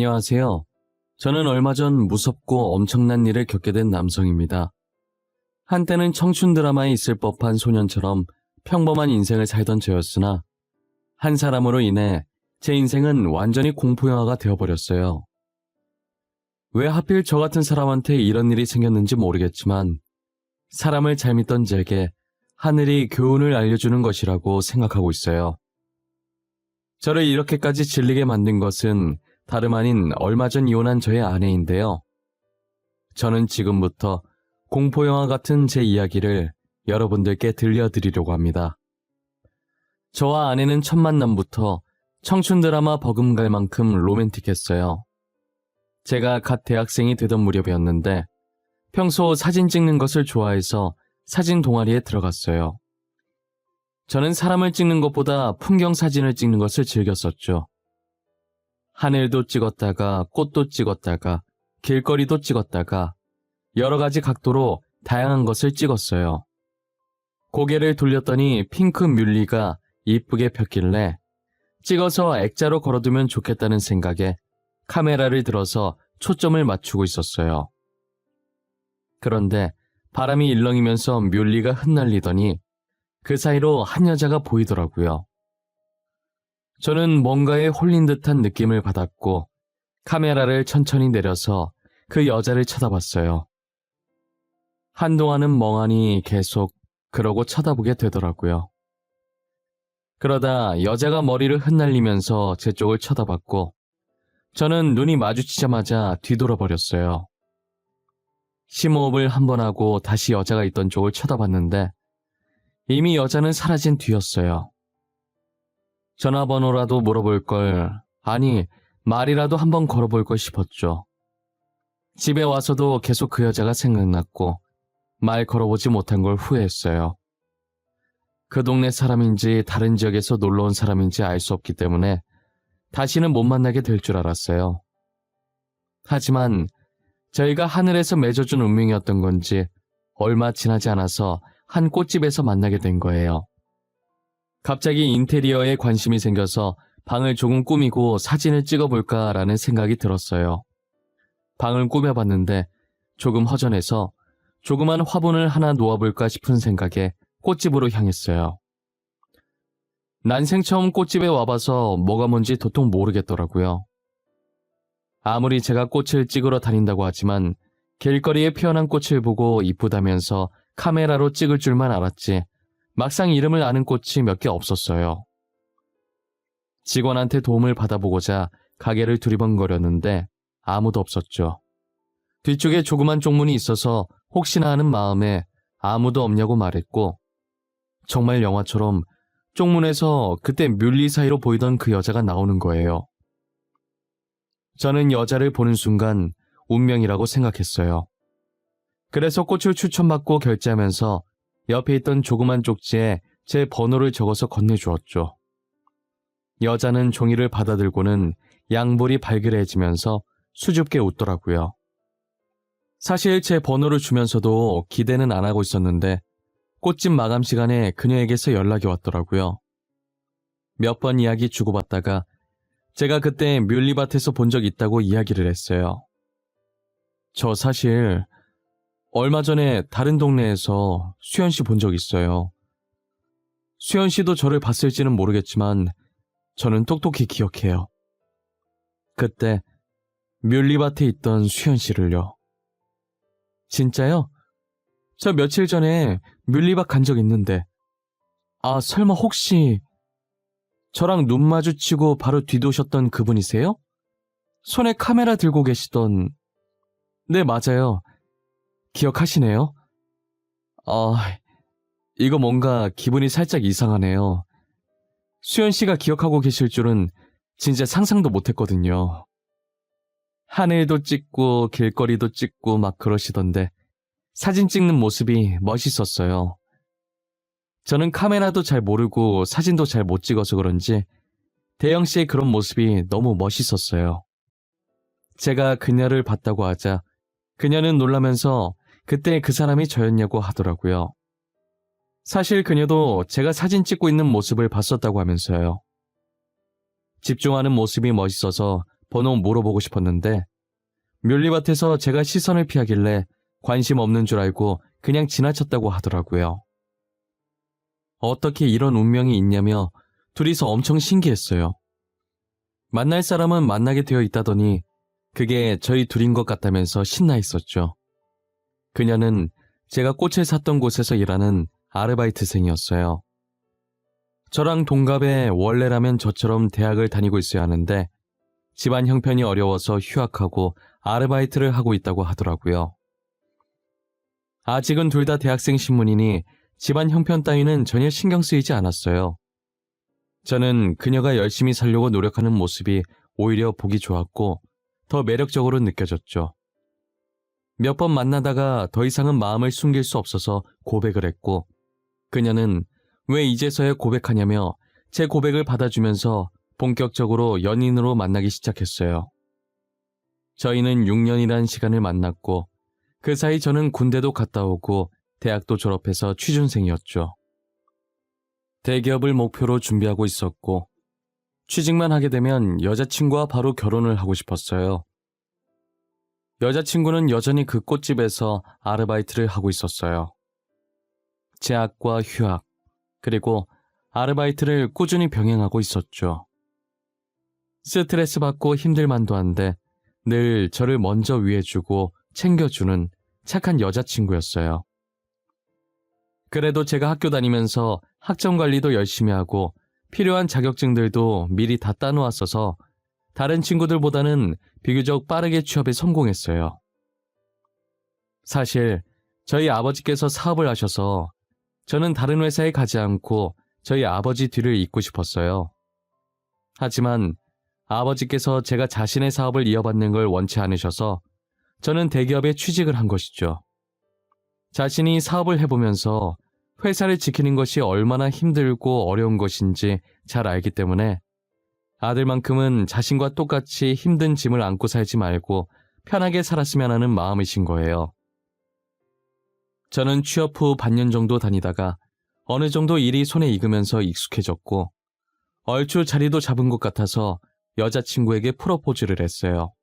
안녕하세요. 저는 얼마 전 무섭고 엄청난 일을 겪게 된 남성입니다. 한때는 청춘 드라마에 있을 법한 소년처럼 평범한 인생을 살던 저였으나 한 사람으로 인해 제 인생은 완전히 공포영화가 되어버렸어요. 왜 하필 저 같은 사람한테 이런 일이 생겼는지 모르겠지만 사람을 잘 믿던 제게 하늘이 교훈을 알려주는 것이라고 생각하고 있어요. 저를 이렇게까지 질리게 만든 것은 다름 아닌 얼마 전 이혼한 저의 아내인데요. 저는 지금부터 공포영화 같은 제 이야기를 여러분들께 들려드리려고 합니다. 저와 아내는 첫 만남부터 청춘 드라마 버금갈 만큼 로맨틱했어요. 제가 갓 대학생이 되던 무렵이었는데 평소 사진 찍는 것을 좋아해서 사진 동아리에 들어갔어요. 저는 사람을 찍는 것보다 풍경 사진을 찍는 것을 즐겼었죠. 하늘도 찍었다가 꽃도 찍었다가 길거리도 찍었다가 여러 가지 각도로 다양한 것을 찍었어요. 고개를 돌렸더니 핑크 뮬리가 이쁘게 폈길래 찍어서 액자로 걸어두면 좋겠다는 생각에 카메라를 들어서 초점을 맞추고 있었어요. 그런데 바람이 일렁이면서 뮬리가 흩날리더니 그 사이로 한 여자가 보이더라고요. 저는 뭔가에 홀린 듯한 느낌을 받았고 카메라를 천천히 내려서 그 여자를 쳐다봤어요. 한동안은 멍하니 계속 그러고 쳐다보게 되더라고요. 그러다 여자가 머리를 흩날리면서 제 쪽을 쳐다봤고 저는 눈이 마주치자마자 뒤돌아 버렸어요. 심호흡을 한 번 하고 다시 여자가 있던 쪽을 쳐다봤는데 이미 여자는 사라진 뒤였어요. 전화번호라도 물어볼 걸, 아니 말이라도 한번 걸어볼 걸 싶었죠. 집에 와서도 계속 그 여자가 생각났고 말 걸어보지 못한 걸 후회했어요. 그 동네 사람인지 다른 지역에서 놀러온 사람인지 알 수 없기 때문에 다시는 못 만나게 될 줄 알았어요. 하지만 저희가 하늘에서 맺어준 운명이었던 건지 얼마 지나지 않아서 한 꽃집에서 만나게 된 거예요. 갑자기 인테리어에 관심이 생겨서 방을 조금 꾸미고 사진을 찍어볼까라는 생각이 들었어요. 방을 꾸며봤는데 조금 허전해서 조그만 화분을 하나 놓아볼까 싶은 생각에 꽃집으로 향했어요. 난생 처음 꽃집에 와봐서 뭐가 뭔지 도통 모르겠더라고요. 아무리 제가 꽃을 찍으러 다닌다고 하지만 길거리에 피어난 꽃을 보고 이쁘다면서 카메라로 찍을 줄만 알았지 막상 이름을 아는 꽃이 몇 개 없었어요. 직원한테 도움을 받아보고자 가게를 두리번거렸는데 아무도 없었죠. 뒤쪽에 조그만 쪽문이 있어서 혹시나 하는 마음에 아무도 없냐고 말했고 정말 영화처럼 쪽문에서 그때 뮬리 사이로 보이던 그 여자가 나오는 거예요. 저는 여자를 보는 순간 운명이라고 생각했어요. 그래서 꽃을 추천받고 결제하면서 옆에 있던 조그만 쪽지에 제 번호를 적어서 건네주었죠. 여자는 종이를 받아들고는 양볼이 발그레해지면서 수줍게 웃더라고요. 사실 제 번호를 주면서도 기대는 안 하고 있었는데 꽃집 마감 시간에 그녀에게서 연락이 왔더라고요. 몇 번 이야기 주고받다가 제가 그때 뮬리밭에서 본 적 있다고 이야기를 했어요. 저 사실 얼마 전에 다른 동네에서 수연 씨 본 적 있어요. 수연 씨도 저를 봤을지는 모르겠지만 저는 똑똑히 기억해요. 그때 뮬리밭에 있던 수연 씨를요. 진짜요? 저 며칠 전에 뮬리밭 간 적 있는데 아 설마 혹시 저랑 눈 마주치고 바로 뒤도셨던 그분이세요? 손에 카메라 들고 계시던... 네 맞아요. 기억하시네요? 이거 뭔가 기분이 살짝 이상하네요. 수연 씨가 기억하고 계실 줄은 진짜 상상도 못했거든요. 하늘도 찍고 길거리도 찍고 막 그러시던데 사진 찍는 모습이 멋있었어요. 저는 카메라도 잘 모르고 사진도 잘 못 찍어서 그런지 대영 씨의 그런 모습이 너무 멋있었어요. 제가 그녀를 봤다고 하자 그녀는 놀라면서 그때 그 사람이 저였냐고 하더라고요. 사실 그녀도 제가 사진 찍고 있는 모습을 봤었다고 하면서요. 집중하는 모습이 멋있어서 번호 물어보고 싶었는데 뮬리밭에서 제가 시선을 피하길래 관심 없는 줄 알고 그냥 지나쳤다고 하더라고요. 어떻게 이런 운명이 있냐며 둘이서 엄청 신기했어요. 만날 사람은 만나게 되어 있다더니 그게 저희 둘인 것 같다면서 신나 있었죠. 그녀는 제가 꽃을 샀던 곳에서 일하는 아르바이트생이었어요. 저랑 동갑에 원래라면 저처럼 대학을 다니고 있어야 하는데 집안 형편이 어려워서 휴학하고 아르바이트를 하고 있다고 하더라고요. 아직은 둘 다 대학생 신분이니 집안 형편 따위는 전혀 신경 쓰이지 않았어요. 저는 그녀가 열심히 살려고 노력하는 모습이 오히려 보기 좋았고 더 매력적으로 느껴졌죠. 몇 번 만나다가 더 이상은 마음을 숨길 수 없어서 고백을 했고 그녀는 왜 이제서야 고백하냐며 제 고백을 받아주면서 본격적으로 연인으로 만나기 시작했어요. 저희는 6년이란 시간을 만났고 그 사이 저는 군대도 갔다 오고 대학도 졸업해서 취준생이었죠. 대기업을 목표로 준비하고 있었고 취직만 하게 되면 여자친구와 바로 결혼을 하고 싶었어요. 여자친구는 여전히 그 꽃집에서 아르바이트를 하고 있었어요. 재학과 휴학, 그리고 아르바이트를 꾸준히 병행하고 있었죠. 스트레스 받고 힘들만도 한데 늘 저를 먼저 위해주고 챙겨주는 착한 여자친구였어요. 그래도 제가 학교 다니면서 학점 관리도 열심히 하고 필요한 자격증들도 미리 다 따놓았어서 다른 친구들보다는 비교적 빠르게 취업에 성공했어요. 사실 저희 아버지께서 사업을 하셔서 저는 다른 회사에 가지 않고 저희 아버지 뒤를 잇고 싶었어요. 하지만 아버지께서 제가 자신의 사업을 이어받는 걸 원치 않으셔서 저는 대기업에 취직을 한 것이죠. 자신이 사업을 해보면서 회사를 지키는 것이 얼마나 힘들고 어려운 것인지 잘 알기 때문에 아들만큼은 자신과 똑같이 힘든 짐을 안고 살지 말고 편하게 살았으면 하는 마음이신 거예요. 저는 취업 후 반년 정도 다니다가 어느 정도 일이 손에 익으면서 익숙해졌고 얼추 자리도 잡은 것 같아서 여자친구에게 프로포즈를 했어요.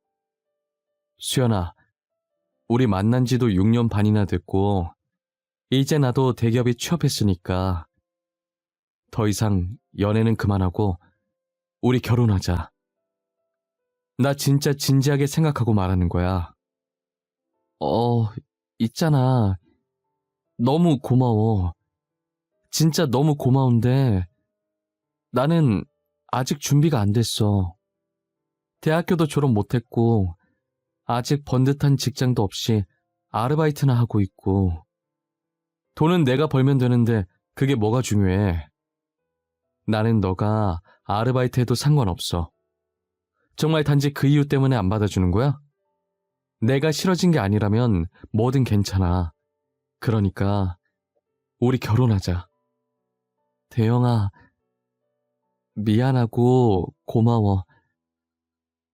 수연아, 우리 만난 지도 6년 반이나 됐고 이제 나도 대기업에 취업했으니까 더 이상 연애는 그만하고 우리 결혼하자. 나 진짜 진지하게 생각하고 말하는 거야. 있잖아. 너무 고마워. 진짜 너무 고마운데 나는 아직 준비가 안 됐어. 대학교도 졸업 못했고 아직 번듯한 직장도 없이 아르바이트나 하고 있고 돈은 내가 벌면 되는데 그게 뭐가 중요해. 나는 너가 아르바이트 해도 상관없어. 정말 단지 그 이유 때문에 안 받아주는 거야? 내가 싫어진 게 아니라면 뭐든 괜찮아. 그러니까 우리 결혼하자. 대영아, 미안하고 고마워.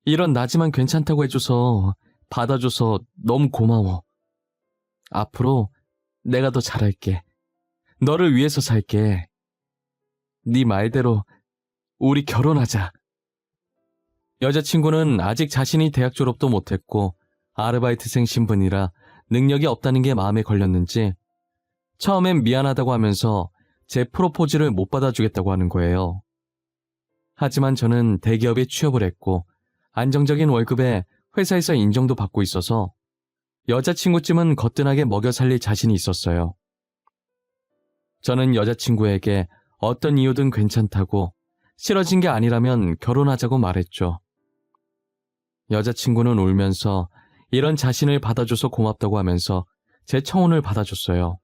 이런 나지만 괜찮다고 해줘서 받아줘서 너무 고마워. 앞으로 내가 더 잘할게. 너를 위해서 살게. 네 말대로 우리 결혼하자. 여자친구는 아직 자신이 대학 졸업도 못했고 아르바이트생 신분이라 능력이 없다는 게 마음에 걸렸는지 처음엔 미안하다고 하면서 제 프로포즈를 못 받아주겠다고 하는 거예요. 하지만 저는 대기업에 취업을 했고 안정적인 월급에 회사에서 인정도 받고 있어서 여자친구쯤은 거뜬하게 먹여 살릴 자신이 있었어요. 저는 여자친구에게 어떤 이유든 괜찮다고 싫어진 게 아니라면 결혼하자고 말했죠. 여자친구는 울면서 이런 자신을 받아줘서 고맙다고 하면서 제 청혼을 받아줬어요.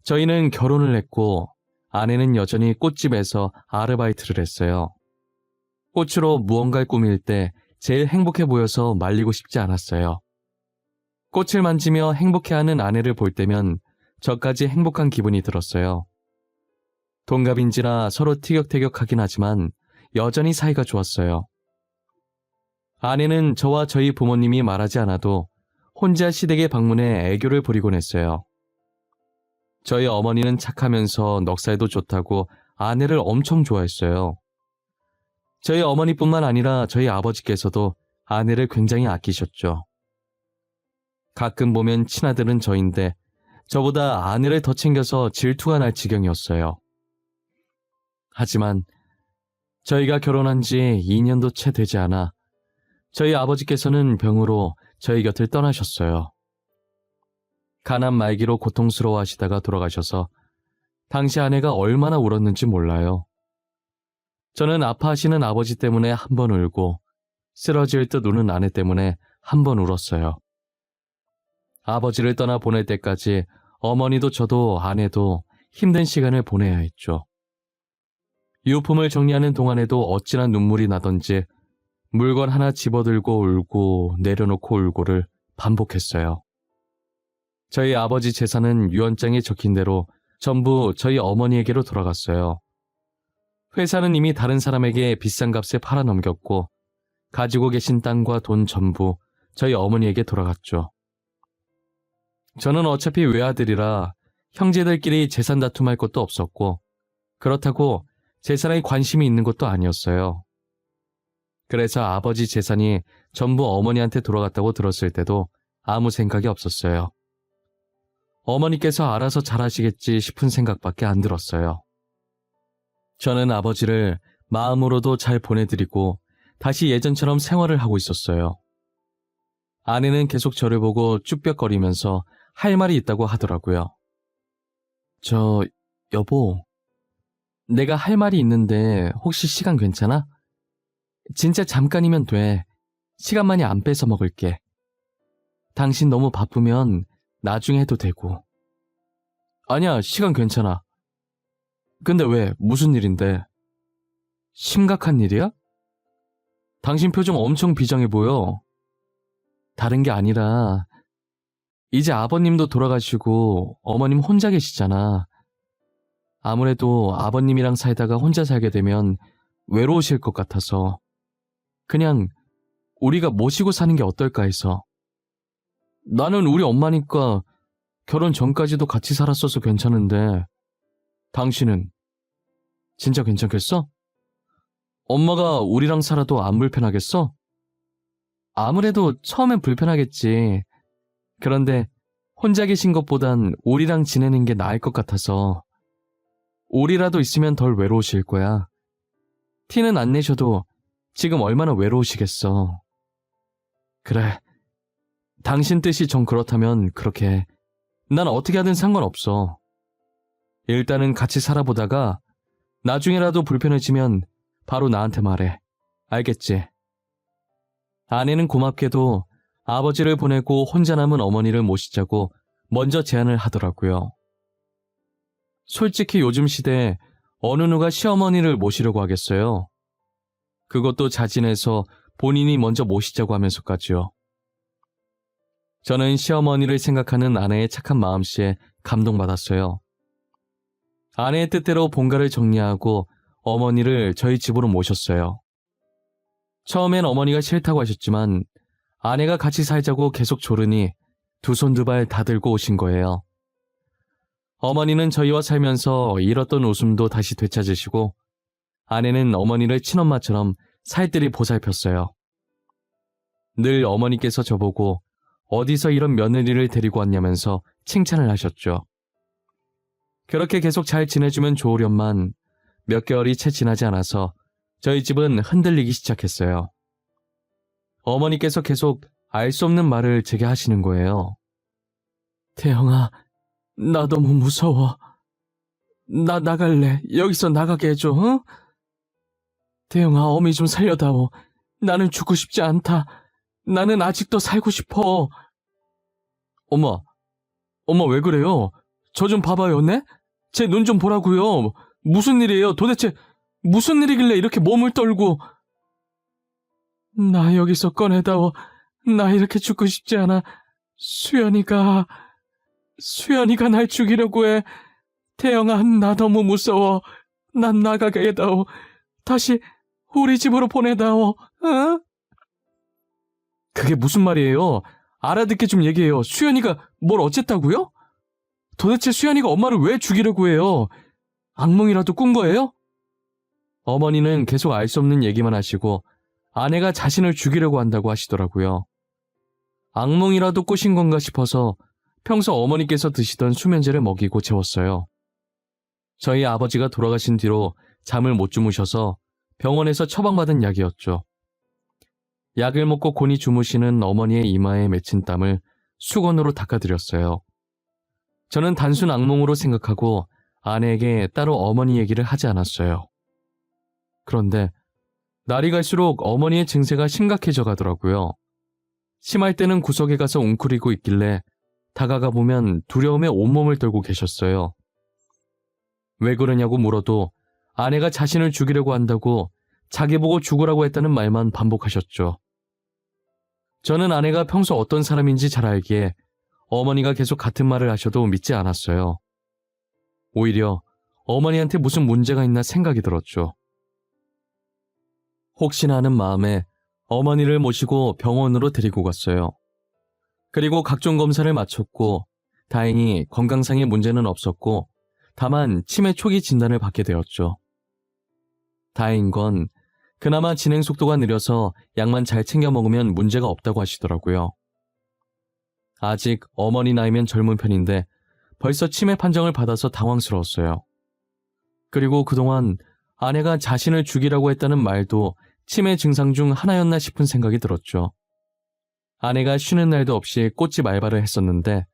저희는 결혼을 했고 아내는 여전히 꽃집에서 아르바이트를 했어요. 꽃으로 무언가를 꾸밀 때 제일 행복해 보여서 말리고 싶지 않았어요. 꽃을 만지며 행복해하는 아내를 볼 때면 저까지 행복한 기분이 들었어요. 동갑인지라 서로 티격태격하긴 하지만 여전히 사이가 좋았어요. 아내는 저와 저희 부모님이 말하지 않아도 혼자 시댁에 방문해 애교를 부리곤 했어요. 저희 어머니는 착하면서 넉살도 좋다고 아내를 엄청 좋아했어요. 저희 어머니뿐만 아니라 저희 아버지께서도 아내를 굉장히 아끼셨죠. 가끔 보면 친아들은 저인데 저보다 아내를 더 챙겨서 질투가 날 지경이었어요. 하지만 저희가 결혼한 지 2년도 채 되지 않아 저희 아버지께서는 병으로 저희 곁을 떠나셨어요. 가난 말기로 고통스러워 하시다가 돌아가셔서 당시 아내가 얼마나 울었는지 몰라요. 저는 아파하시는 아버지 때문에 한 번 울고 쓰러질 듯 우는 아내 때문에 한 번 울었어요. 아버지를 떠나 보낼 때까지 어머니도 저도 아내도 힘든 시간을 보내야 했죠. 유품을 정리하는 동안에도 어찌나 눈물이 나던지 물건 하나 집어들고 울고 내려놓고 울고를 반복했어요. 저희 아버지 재산은 유언장에 적힌 대로 전부 저희 어머니에게로 돌아갔어요. 회사는 이미 다른 사람에게 비싼 값에 팔아넘겼고 가지고 계신 땅과 돈 전부 저희 어머니에게 돌아갔죠. 저는 어차피 외아들이라 형제들끼리 재산 다툼할 것도 없었고 그렇다고 재산에 관심이 있는 것도 아니었어요. 그래서 아버지 재산이 전부 어머니한테 돌아갔다고 들었을 때도 아무 생각이 없었어요. 어머니께서 알아서 잘하시겠지 싶은 생각밖에 안 들었어요. 저는 아버지를 마음으로도 잘 보내드리고 다시 예전처럼 생활을 하고 있었어요. 아내는 계속 저를 보고 쭈뼛거리면서 할 말이 있다고 하더라고요. 여보, 내가 할 말이 있는데 혹시 시간 괜찮아? 진짜 잠깐이면 돼. 시간 많이 안 뺏어 먹을게. 당신 너무 바쁘면 나중에 해도 되고. 아니야, 시간 괜찮아. 근데 왜? 무슨 일인데? 심각한 일이야? 당신 표정 엄청 비장해 보여. 다른 게 아니라 이제 아버님도 돌아가시고 어머님 혼자 계시잖아. 아무래도 아버님이랑 살다가 혼자 살게 되면 외로우실 것 같아서 그냥 우리가 모시고 사는 게 어떨까 해서. 나는 우리 엄마니까 결혼 전까지도 같이 살았어서 괜찮은데 당신은 진짜 괜찮겠어? 엄마가 우리랑 살아도 안 불편하겠어? 아무래도 처음엔 불편하겠지. 그런데 혼자 계신 것보단 우리랑 지내는 게 나을 것 같아서. 우리라도 있으면 덜 외로우실 거야. 티는 안 내셔도 지금 얼마나 외로우시겠어. 그래, 당신 뜻이 정 그렇다면 그렇게 해. 난 어떻게 하든 상관없어. 일단은 같이 살아보다가 나중에라도 불편해지면 바로 나한테 말해. 알겠지? 아내는 고맙게도 아버지를 보내고 혼자 남은 어머니를 모시자고 먼저 제안을 하더라고요. 솔직히 요즘 시대에 어느 누가 시어머니를 모시려고 하겠어요. 그것도 자진해서 본인이 먼저 모시자고 하면서까지요. 저는 시어머니를 생각하는 아내의 착한 마음씨에 감동받았어요. 아내의 뜻대로 본가를 정리하고 어머니를 저희 집으로 모셨어요. 처음엔 어머니가 싫다고 하셨지만 아내가 같이 살자고 계속 조르니 두 손 두 발 다 들고 오신 거예요. 어머니는 저희와 살면서 잃었던 웃음도 다시 되찾으시고 아내는 어머니를 친엄마처럼 살뜰히 보살폈어요. 늘 어머니께서 저보고 어디서 이런 며느리를 데리고 왔냐면서 칭찬을 하셨죠. 그렇게 계속 잘 지내주면 좋으련만 몇 개월이 채 지나지 않아서 저희 집은 흔들리기 시작했어요. 어머니께서 계속 알 수 없는 말을 제게 하시는 거예요. 태영아, 나 너무 무서워. 나 나갈래. 여기서 나가게 해줘, 응? 태영아, 어미 좀 살려다오. 나는 죽고 싶지 않다. 나는 아직도 살고 싶어. 엄마 왜 그래요? 저 좀 봐봐요, 네? 제 눈 좀 보라고요. 무슨 일이에요? 도대체 무슨 일이길래 이렇게 몸을 떨고. 나 여기서 꺼내다오. 나 이렇게 죽고 싶지 않아. 수연이가 날 죽이려고 해. 태영아, 나 너무 무서워. 난 나가게 해다오. 다시 우리 집으로 보내다오. 응? 그게 무슨 말이에요? 알아듣게 좀 얘기해요. 수연이가 뭘 어쨌다고요? 도대체 수연이가 엄마를 왜 죽이려고 해요? 악몽이라도 꾼 거예요? 어머니는 계속 알 수 없는 얘기만 하시고 아내가 자신을 죽이려고 한다고 하시더라고요. 악몽이라도 꾸신 건가 싶어서 평소 어머니께서 드시던 수면제를 먹이고 재웠어요. 저희 아버지가 돌아가신 뒤로 잠을 못 주무셔서 병원에서 처방받은 약이었죠. 약을 먹고 곤히 주무시는 어머니의 이마에 맺힌 땀을 수건으로 닦아드렸어요. 저는 단순 악몽으로 생각하고 아내에게 따로 어머니 얘기를 하지 않았어요. 그런데 날이 갈수록 어머니의 증세가 심각해져 가더라고요. 심할 때는 구석에 가서 웅크리고 있길래 다가가 보면 두려움에 온몸을 떨고 계셨어요. 왜 그러냐고 물어도 아내가 자신을 죽이려고 한다고 자기 보고 죽으라고 했다는 말만 반복하셨죠. 저는 아내가 평소 어떤 사람인지 잘 알기에 어머니가 계속 같은 말을 하셔도 믿지 않았어요. 오히려 어머니한테 무슨 문제가 있나 생각이 들었죠. 혹시나 하는 마음에 어머니를 모시고 병원으로 데리고 갔어요. 그리고 각종 검사를 마쳤고 다행히 건강상의 문제는 없었고 다만 치매 초기 진단을 받게 되었죠. 다행인 건 그나마 진행 속도가 느려서 약만 잘 챙겨 먹으면 문제가 없다고 하시더라고요. 아직 어머니 나이면 젊은 편인데 벌써 치매 판정을 받아서 당황스러웠어요. 그리고 그동안 아내가 자신을 죽이라고 했다는 말도 치매 증상 중 하나였나 싶은 생각이 들었죠. 아내가 쉬는 날도 없이 꽃집 알바를 했었는데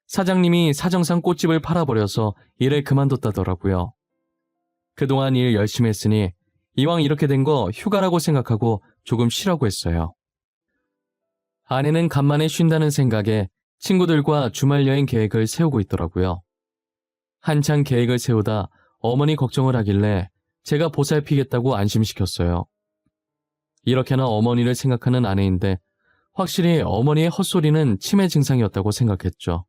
사장님이 사정상 꽃집을 팔아버려서 일을 그만뒀다더라고요. 그동안 일 열심히 했으니 이왕 이렇게 된 거 휴가라고 생각하고 조금 쉬라고 했어요. 아내는 간만에 쉰다는 생각에 친구들과 주말 여행 계획을 세우고 있더라고요. 한창 계획을 세우다 어머니 걱정을 하길래 제가 보살피겠다고 안심시켰어요. 이렇게나 어머니를 생각하는 아내인데 확실히 어머니의 헛소리는 치매 증상이었다고 생각했죠.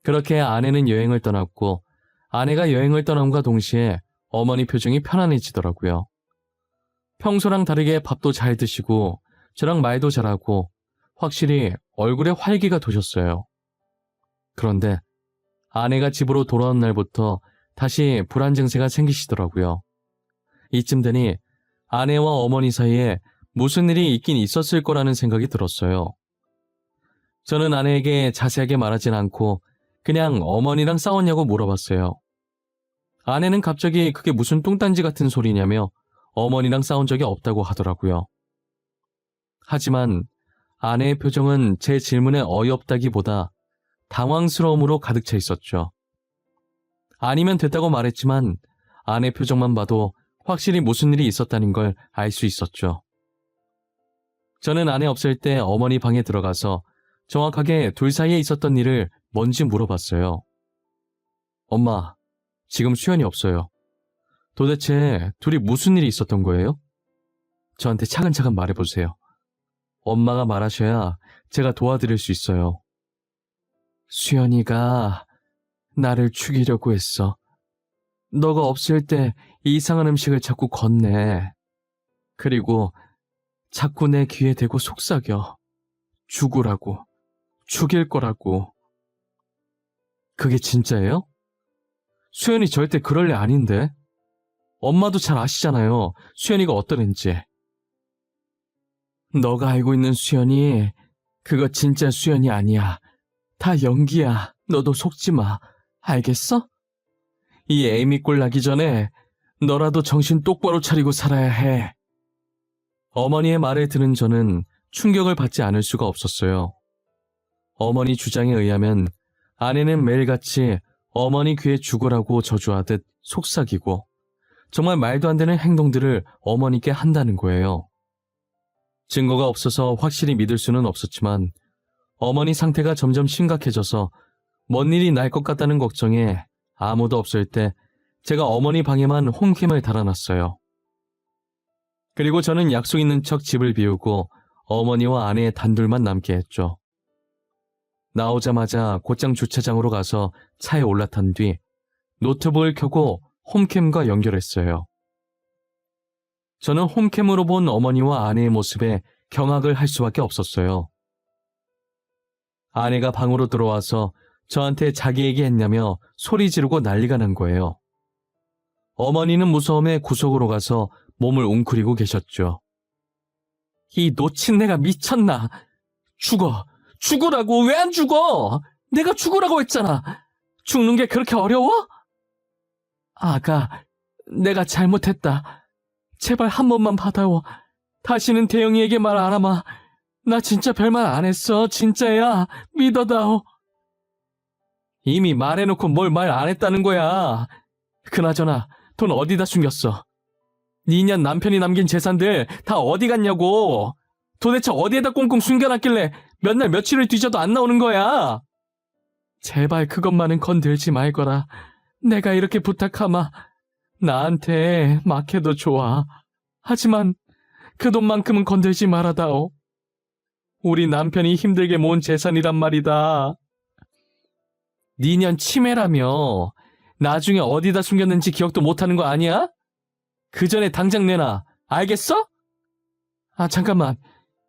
그렇게 아내는 여행을 떠났고 아내가 여행을 떠남과 동시에 어머니 표정이 편안해지더라고요. 평소랑 다르게 밥도 잘 드시고 저랑 말도 잘하고 확실히 얼굴에 활기가 도셨어요. 그런데 아내가 집으로 돌아온 날부터 다시 불안 증세가 생기시더라고요. 이쯤 되니 아내와 어머니 사이에 무슨 일이 있긴 있었을 거라는 생각이 들었어요. 저는 아내에게 자세하게 말하진 않고 그냥 어머니랑 싸웠냐고 물어봤어요. 아내는 갑자기 그게 무슨 뚱딴지 같은 소리냐며 어머니랑 싸운 적이 없다고 하더라고요. 하지만 아내의 표정은 제 질문에 어이없다기보다 당황스러움으로 가득 차 있었죠. 아니면 됐다고 말했지만 아내 표정만 봐도 확실히 무슨 일이 있었다는 걸 알 수 있었죠. 저는 아내 없을 때 어머니 방에 들어가서 정확하게 둘 사이에 있었던 일을 뭔지 물어봤어요. 엄마, 지금 수연이 없어요. 도대체 둘이 무슨 일이 있었던 거예요? 저한테 차근차근 말해보세요. 엄마가 말하셔야 제가 도와드릴 수 있어요. 수연이가 나를 죽이려고 했어. 너가 없을 때 이상한 음식을 자꾸 건네. 그리고 자꾸 내 귀에 대고 속삭여. 죽으라고. 죽일 거라고. 그게 진짜예요? 수연이 절대 그럴 애 아닌데. 엄마도 잘 아시잖아요. 수연이가 어떤 앤지. 너가 알고 있는 수연이 그거 진짜 수연이 아니야. 다 연기야. 너도 속지 마. 알겠어? 이 에이미 꼴 나기 전에 너라도 정신 똑바로 차리고 살아야 해. 어머니의 말을 들은 저는 충격을 받지 않을 수가 없었어요. 어머니 주장에 의하면 아내는 매일같이 어머니 귀에 죽으라고 저주하듯 속삭이고 정말 말도 안 되는 행동들을 어머니께 한다는 거예요. 증거가 없어서 확실히 믿을 수는 없었지만 어머니 상태가 점점 심각해져서 뭔 일이 날 것 같다는 걱정에 아무도 없을 때 제가 어머니 방에만 홈캠을 달아놨어요. 그리고 저는 약속 있는 척 집을 비우고 어머니와 아내의 단둘만 남게 했죠. 나오자마자 곧장 주차장으로 가서 차에 올라탄 뒤 노트북을 켜고 홈캠과 연결했어요. 저는 홈캠으로 본 어머니와 아내의 모습에 경악을 할 수밖에 없었어요. 아내가 방으로 들어와서 저한테 자기 얘기했냐며 소리 지르고 난리가 난 거예요. 어머니는 무서움에 구석으로 가서 몸을 웅크리고 계셨죠. 이 놓친 내가 미쳤나? 죽으라고. 왜 안 죽어? 내가 죽으라고 했잖아. 죽는 게 그렇게 어려워? 아가, 내가 잘못했다. 제발 한 번만 받아워. 다시는 대영이에게 말 안 하마. 나 진짜 별말 안 했어. 진짜야. 믿어다오. 이미 말해놓고 뭘 말 안 했다는 거야. 그나저나 돈 어디다 숨겼어? 니년 남편이 남긴 재산들 다 어디 갔냐고. 도대체 어디에다 꽁꽁 숨겨놨길래 몇 날 며칠을 뒤져도 안 나오는 거야. 제발 그것만은 건들지 말거라. 내가 이렇게 부탁하마. 나한테 막해도 좋아. 하지만 그 돈만큼은 건들지 말아다오. 우리 남편이 힘들게 모은 재산이란 말이다. 니년 치매라며. 나중에 어디다 숨겼는지 기억도 못하는 거 아니야? 그 전에 당장 내놔. 알겠어? 아, 잠깐만.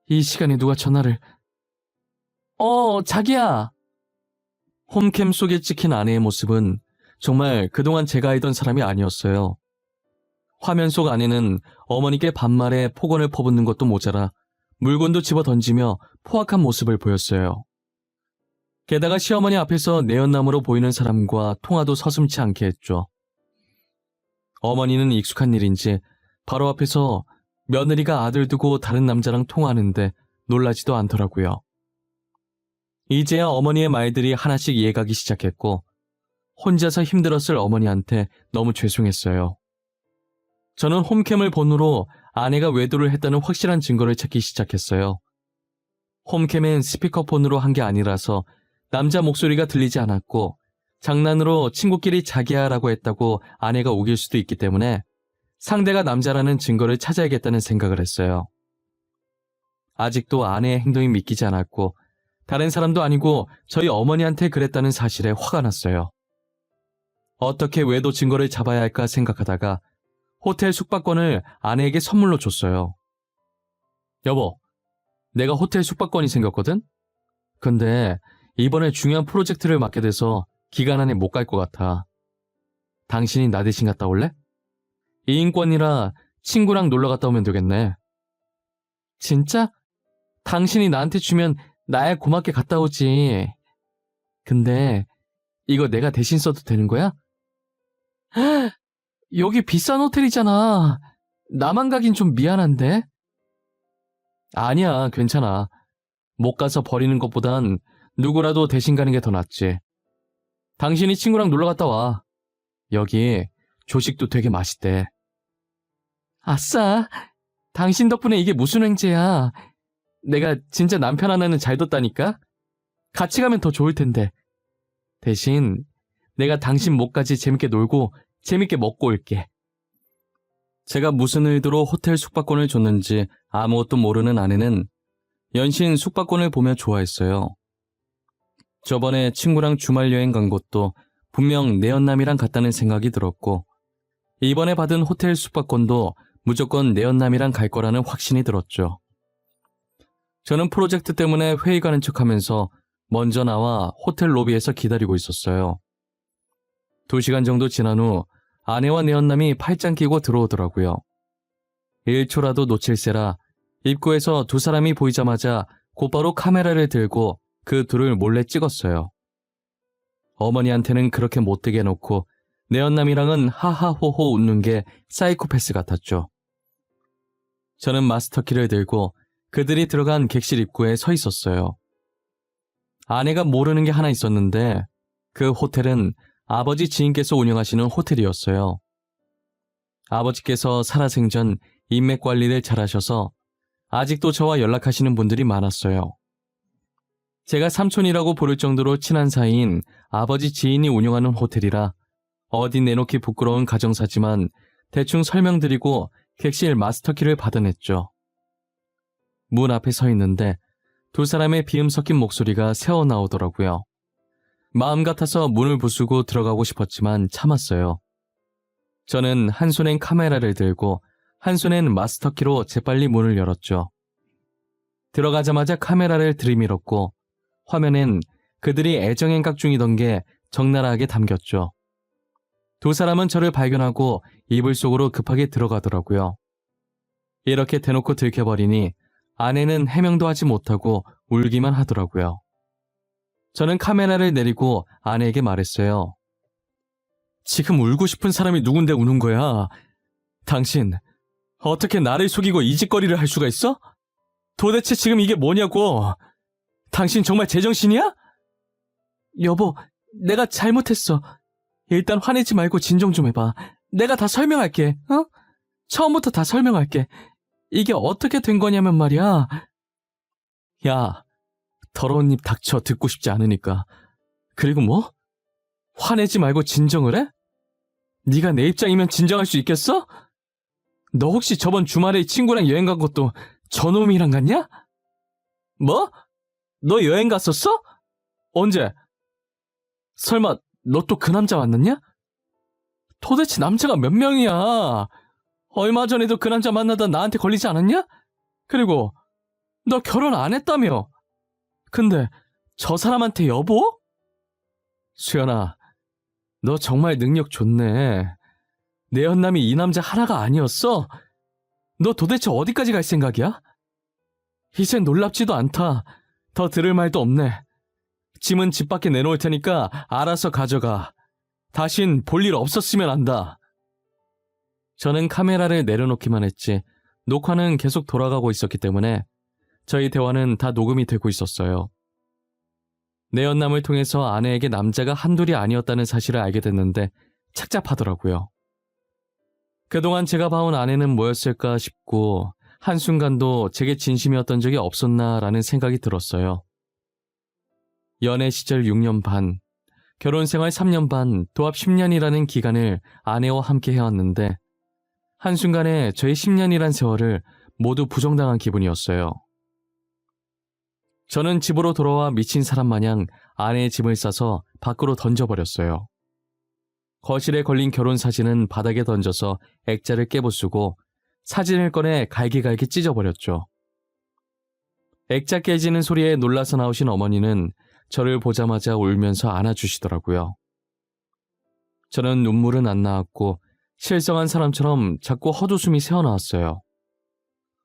이 시간에 누가 전화를... 자기야. 홈캠 속에 찍힌 아내의 모습은 정말 그동안 제가 알던 사람이 아니었어요. 화면 속 아내는 어머니께 반말에 폭언을 퍼붓는 것도 모자라 물건도 집어 던지며 포악한 모습을 보였어요. 게다가 시어머니 앞에서 내연남으로 보이는 사람과 통화도 서슴지 않게 했죠. 어머니는 익숙한 일인지 바로 앞에서 며느리가 아들 두고 다른 남자랑 통화하는데 놀라지도 않더라고요. 이제야 어머니의 말들이 하나씩 이해가기 시작했고 혼자서 힘들었을 어머니한테 너무 죄송했어요. 저는 홈캠을 본으로 아내가 외도를 했다는 확실한 증거를 찾기 시작했어요. 홈캠엔 스피커폰으로 한 게 아니라서 남자 목소리가 들리지 않았고 장난으로 친구끼리 자기야라고 했다고 아내가 우길 수도 있기 때문에 상대가 남자라는 증거를 찾아야겠다는 생각을 했어요. 아직도 아내의 행동이 믿기지 않았고 다른 사람도 아니고 저희 어머니한테 그랬다는 사실에 화가 났어요. 어떻게 외도 증거를 잡아야 할까 생각하다가 호텔 숙박권을 아내에게 선물로 줬어요. 여보, 내가 호텔 숙박권이 생겼거든? 근데 이번에 중요한 프로젝트를 맡게 돼서 기간 안에 못 갈 것 같아. 당신이 나 대신 갔다 올래? 2인권이라 친구랑 놀러 갔다 오면 되겠네. 진짜? 당신이 나한테 주면 나야 고맙게 갔다 오지. 근데 이거 내가 대신 써도 되는 거야? 여기 비싼 호텔이잖아. 나만 가긴 좀 미안한데? 아니야, 괜찮아. 못 가서 버리는 것보단 누구라도 대신 가는 게 더 낫지. 당신이 친구랑 놀러 갔다 와. 여기 조식도 되게 맛있대. 아싸, 당신 덕분에 이게 무슨 횡재야. 내가 진짜 남편 하나는 잘 뒀다니까? 같이 가면 더 좋을 텐데. 대신 내가 당신 목까지 재밌게 놀고 재밌게 먹고 올게. 제가 무슨 의도로 호텔 숙박권을 줬는지 아무것도 모르는 아내는 연신 숙박권을 보며 좋아했어요. 저번에 친구랑 주말 여행 간 곳도 분명 내연남이랑 갔다는 생각이 들었고 이번에 받은 호텔 숙박권도 무조건 내연남이랑 갈 거라는 확신이 들었죠. 저는 프로젝트 때문에 회의 가는 척하면서 먼저 나와 호텔 로비에서 기다리고 있었어요. 2시간 정도 지난 후 아내와 내연남이 팔짱 끼고 들어오더라고요. 1초라도 놓칠세라 입구에서 두 사람이 보이자마자 곧바로 카메라를 들고 그 둘을 몰래 찍었어요. 어머니한테는 그렇게 못되게 해놓고 내연남이랑은 하하호호 웃는 게 사이코패스 같았죠. 저는 마스터키를 들고 그들이 들어간 객실 입구에 서 있었어요. 아내가 모르는 게 하나 있었는데 그 호텔은 아버지 지인께서 운영하시는 호텔이었어요. 아버지께서 살아생전 인맥 관리를 잘하셔서 아직도 저와 연락하시는 분들이 많았어요. 제가 삼촌이라고 부를 정도로 친한 사이인 아버지 지인이 운영하는 호텔이라 어디 내놓기 부끄러운 가정사지만 대충 설명드리고 객실 마스터키를 받아냈죠. 문 앞에 서 있는데 두 사람의 비음 섞인 목소리가 새어나오더라고요. 마음 같아서 문을 부수고 들어가고 싶었지만 참았어요. 저는 한 손엔 카메라를 들고 한 손엔 마스터키로 재빨리 문을 열었죠. 들어가자마자 카메라를 들이밀었고 화면엔 그들이 애정행각 중이던 게 적나라하게 담겼죠. 두 사람은 저를 발견하고 이불 속으로 급하게 들어가더라고요. 이렇게 대놓고 들켜버리니 아내는 해명도 하지 못하고 울기만 하더라고요. 저는 카메라를 내리고 아내에게 말했어요. 지금 울고 싶은 사람이 누군데 우는 거야? 당신, 어떻게 나를 속이고 이 짓거리를 할 수가 있어? 도대체 지금 이게 뭐냐고! 당신 정말 제정신이야? 여보, 내가 잘못했어. 일단 화내지 말고 진정 좀 해봐. 내가 다 설명할게, 어? 처음부터 다 설명할게. 이게 어떻게 된 거냐면 말이야. 야, 더러운 입 닥쳐. 듣고 싶지 않으니까. 그리고 뭐? 화내지 말고 진정을 해? 네가 내 입장이면 진정할 수 있겠어? 너 혹시 저번 주말에 친구랑 여행 간 것도 저놈이랑 갔냐? 뭐? 너 여행 갔었어? 언제? 설마 너 또 그 남자 만났냐? 도대체 남자가 몇 명이야? 얼마 전에도 그 남자 만나다 나한테 걸리지 않았냐? 그리고 너 결혼 안 했다며? 근데 저 사람한테 여보? 수연아, 너 정말 능력 좋네. 내 연남이 이 남자 하나가 아니었어? 너 도대체 어디까지 갈 생각이야? 이젠 놀랍지도 않다. 더 들을 말도 없네. 짐은 집 밖에 내놓을 테니까 알아서 가져가. 다신 볼 일 없었으면 한다. 저는 카메라를 내려놓기만 했지 녹화는 계속 돌아가고 있었기 때문에 저희 대화는 다 녹음이 되고 있었어요. 내 연남을 통해서 아내에게 남자가 한둘이 아니었다는 사실을 알게 됐는데 착잡하더라고요. 그동안 제가 봐온 아내는 뭐였을까 싶고 한순간도 제게 진심이었던 적이 없었나라는 생각이 들었어요. 연애 시절 6년 반, 결혼 생활 3년 반, 도합 10년이라는 기간을 아내와 함께 해왔는데 한순간에 저의 10년이란 세월을 모두 부정당한 기분이었어요. 저는 집으로 돌아와 미친 사람 마냥 아내의 짐을 싸서 밖으로 던져버렸어요. 거실에 걸린 결혼 사진은 바닥에 던져서 액자를 깨부수고 사진을 꺼내 갈기갈기 찢어버렸죠. 액자 깨지는 소리에 놀라서 나오신 어머니는 저를 보자마자 울면서 안아주시더라고요. 저는 눈물은 안 나왔고 실성한 사람처럼 자꾸 헛웃음이 새어나왔어요.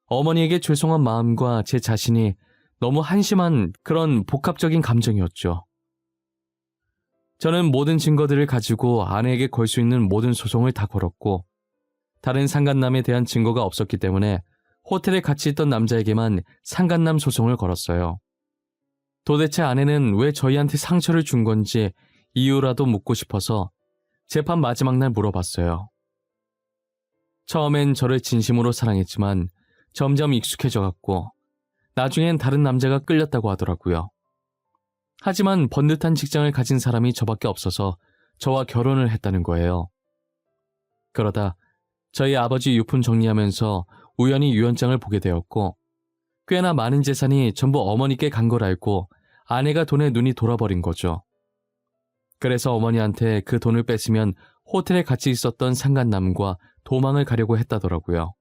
어머니에게 죄송한 마음과 제 자신이 너무 한심한 그런 복합적인 감정이었죠. 저는 모든 증거들을 가지고 아내에게 걸 수 있는 모든 소송을 다 걸었고 다른 상간남에 대한 증거가 없었기 때문에 호텔에 같이 있던 남자에게만 상간남 소송을 걸었어요. 도대체 아내는 왜 저희한테 상처를 준 건지 이유라도 묻고 싶어서 재판 마지막 날 물어봤어요. 처음엔 저를 진심으로 사랑했지만 점점 익숙해져갔고 나중엔 다른 남자가 끌렸다고 하더라고요. 하지만 번듯한 직장을 가진 사람이 저밖에 없어서 저와 결혼을 했다는 거예요. 그러다 저희 아버지 유품 정리하면서 우연히 유언장을 보게 되었고 꽤나 많은 재산이 전부 어머니께 간 걸 알고 아내가 돈에 눈이 돌아버린 거죠. 그래서 어머니한테 그 돈을 뺏으면 호텔에 같이 있었던 상간남과 도망을 가려고 했다더라고요.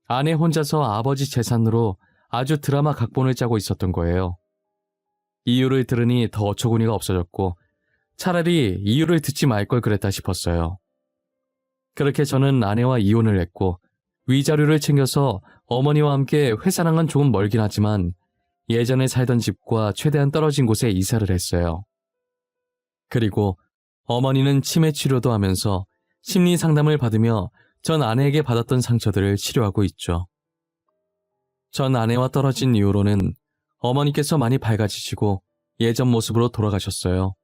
아내 혼자서 아버지 재산으로 아주 드라마 각본을 짜고 있었던 거예요. 이유를 들으니 더 어처구니가 없어졌고 차라리 이유를 듣지 말 걸 그랬다 싶었어요. 그렇게 저는 아내와 이혼을 했고 위자료를 챙겨서 어머니와 함께 회사랑은 조금 멀긴 하지만 예전에 살던 집과 최대한 떨어진 곳에 이사를 했어요. 그리고 어머니는 치매 치료도 하면서 심리 상담을 받으며 전 아내에게 받았던 상처들을 치료하고 있죠. 전 아내와 떨어진 이후로는 어머니께서 많이 밝아지시고 예전 모습으로 돌아가셨어요.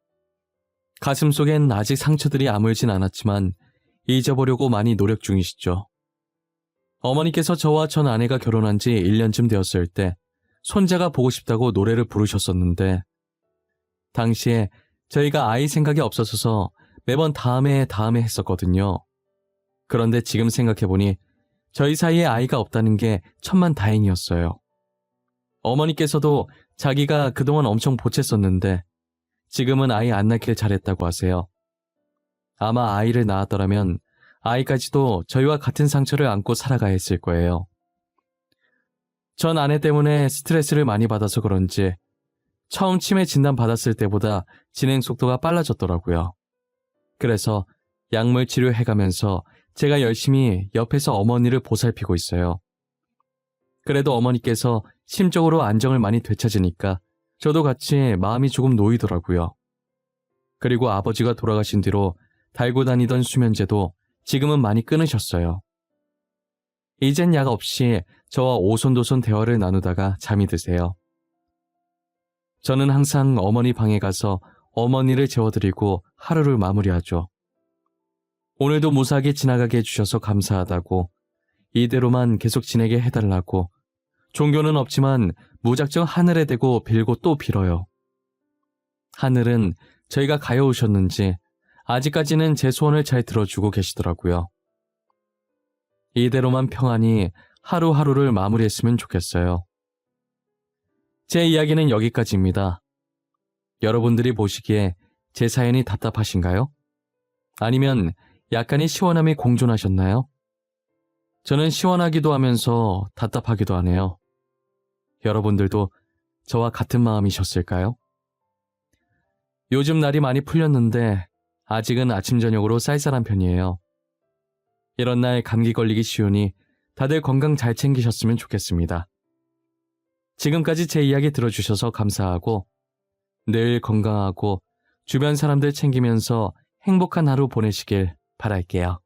가슴속엔 아직 상처들이 아물진 않았지만 잊어보려고 많이 노력 중이시죠. 어머니께서 저와 전 아내가 결혼한 지 1년쯤 되었을 때 손자가 보고 싶다고 노래를 부르셨었는데 당시에 저희가 아이 생각이 없어서 매번 다음에 했었거든요. 그런데 지금 생각해보니 저희 사이에 아이가 없다는 게 천만다행이었어요. 어머니께서도 자기가 그동안 엄청 보챘었는데 지금은 아이 안 낳길 잘했다고 하세요. 아마 아이를 낳았더라면 아이까지도 저희와 같은 상처를 안고 살아가야 했을 거예요. 전 아내 때문에 스트레스를 많이 받아서 그런지 처음 치매 진단 받았을 때보다 진행 속도가 빨라졌더라고요. 그래서 약물 치료해가면서 제가 열심히 옆에서 어머니를 보살피고 있어요. 그래도 어머니께서 심적으로 안정을 많이 되찾으니까 저도 같이 마음이 조금 놓이더라고요. 그리고 아버지가 돌아가신 뒤로 달고 다니던 수면제도 지금은 많이 끊으셨어요. 이젠 약 없이 저와 오손도손 대화를 나누다가 잠이 드세요. 저는 항상 어머니 방에 가서 어머니를 재워드리고 하루를 마무리하죠. 오늘도 무사하게 지나가게 해주셔서 감사하다고, 이대로만 계속 지내게 해달라고, 종교는 없지만 무작정 하늘에 대고 빌고 또 빌어요. 하늘은 저희가 가여우셨는지 아직까지는 제 소원을 잘 들어주고 계시더라고요. 이대로만 평안히 하루하루를 마무리했으면 좋겠어요. 제 이야기는 여기까지입니다. 여러분들이 보시기에 제 사연이 답답하신가요? 아니면 약간의 시원함이 공존하셨나요? 저는 시원하기도 하면서 답답하기도 하네요. 여러분들도 저와 같은 마음이셨을까요? 요즘 날이 많이 풀렸는데 아직은 아침 저녁으로 쌀쌀한 편이에요. 이런 날 감기 걸리기 쉬우니 다들 건강 잘 챙기셨으면 좋겠습니다. 지금까지 제 이야기 들어주셔서 감사하고 늘 건강하고 주변 사람들 챙기면서 행복한 하루 보내시길 바랄게요.